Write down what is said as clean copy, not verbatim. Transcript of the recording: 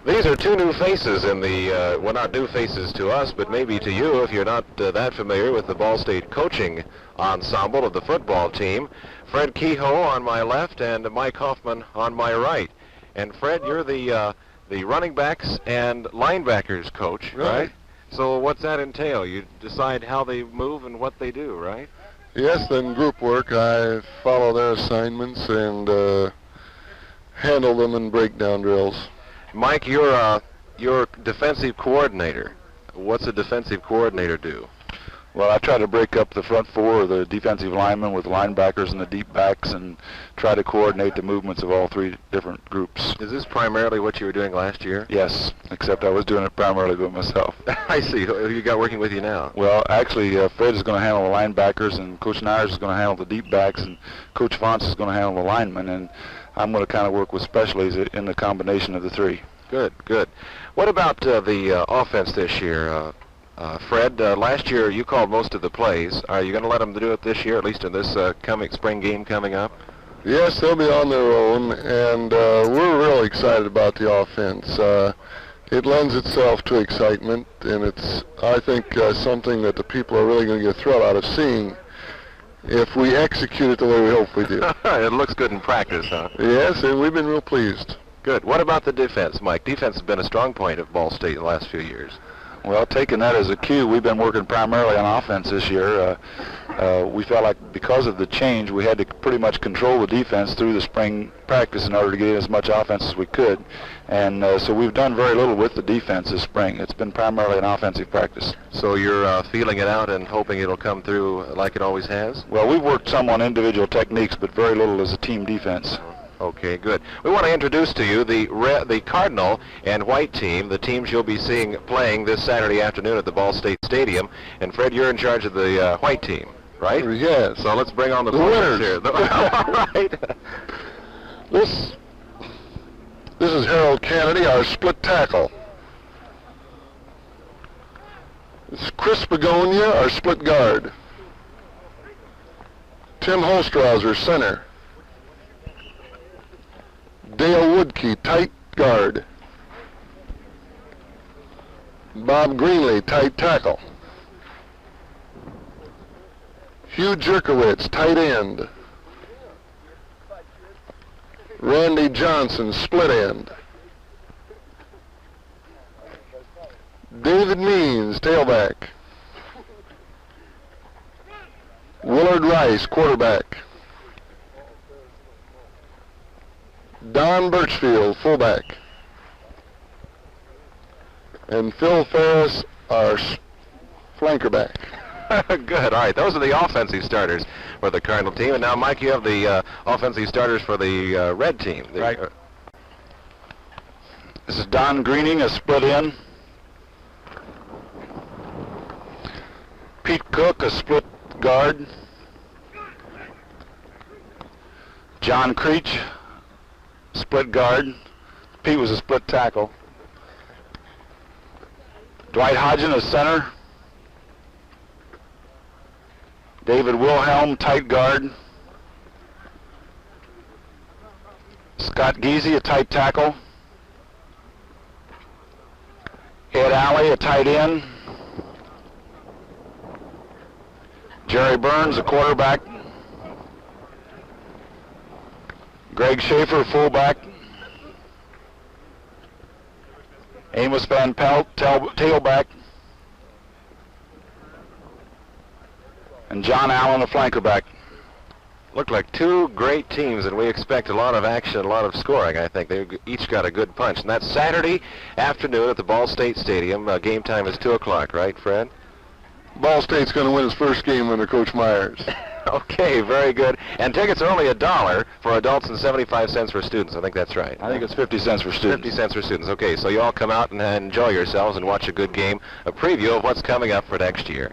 These are two new faces in the, well, not new faces to us, but maybe to you if you're not that familiar with the Ball State coaching ensemble of the football team. Fred Kehoe on my left and Mike Hoffman on my right. And Fred, you're the running backs and linebackers coach, right? So what's that entail? You decide how they move and what they do, right? Yes, in group work I follow their assignments and handle them in breakdown drills. Mike, you're defensive coordinator. What's a defensive coordinator do? Well, I try to break up the front four of the defensive linemen with linebackers and the deep backs and try to coordinate the movements of all three different groups. Is this primarily what you were doing last year? Yes, except I was doing it primarily by myself. I see. Who you got working with you now? Well, actually, Fred is going to handle the linebackers, and Coach Nyers is going to handle the deep backs, and Coach Fonts is going to handle the linemen, and I'm going to kind of work with specialties in the combination of the three. Good, good. What about the offense this year? Fred, last year you called most of the plays. Are you going to let them do it this year, at least in this coming spring game coming up? Yes, they'll be on their own, and we're really excited about the offense. It lends itself to excitement, and it's, I think, something that the people are really going to get a thrill out of seeing if we execute it the way we hope we do. It looks good in practice, huh? Yes, and we've been real pleased. Good. What about the defense, Mike? Defense has been a strong point of Ball State in the last few years. Well, taking that as a cue, we've been working primarily on offense this year. We felt like because of the change, we had to pretty much control the defense through the spring practice in order to get in as much offense as we could. And so we've done very little with the defense this spring. It's been primarily an offensive practice. So you're feeling it out and hoping it'll come through like it always has? Well, we've worked some on individual techniques, but very little as a team defense. Okay, good. We want to introduce to you the Cardinal and White team, the teams you'll be seeing playing this Saturday afternoon at the Ball State Stadium. And Fred, you're in charge of the White team, right? Yes. So let's bring on the winners here. All right. This is Harold Kennedy, our split tackle. This is Chris Begonia, our split guard. Tim Holstrauser, center. Dale Woodkey, tight guard. Bob Greenlee, tight tackle. Hugh Jerkowitz, tight end. Randy Johnson, split end. David Means, tailback. Willard Rice, quarterback. Don Birchfield, fullback. And Phil Ferris, our flanker back. Good. All right. Those are the offensive starters for the Cardinal team. And now, Mike, you have the offensive starters for the red team. Right. This is Don Greening, a split end. Pete Cook, a split guard. John Creech, split guard. Pete was a split tackle. Dwight Hodgen, a center. David Wilhelm, tight guard. Scott Giese, a tight tackle. Ed Alley, a tight end. Jerry Burns, a quarterback. Greg Schaefer, fullback. Amos Van Pelt, tailback. And John Allen, a flanker back. Look like two great teams, and we expect a lot of action, a lot of scoring. I think they've each got a good punch. And that's Saturday afternoon at the Ball State Stadium. Game time is 2 o'clock, right, Fred? Ball State's going to win its first game under Coach Myers. Okay, very good. And tickets are only $1 for adults and 75 cents for students. I think that's right. I think it's 50 cents for students. 50 cents for students. Okay, so you all come out and enjoy yourselves and watch a good game, a preview of what's coming up for next year.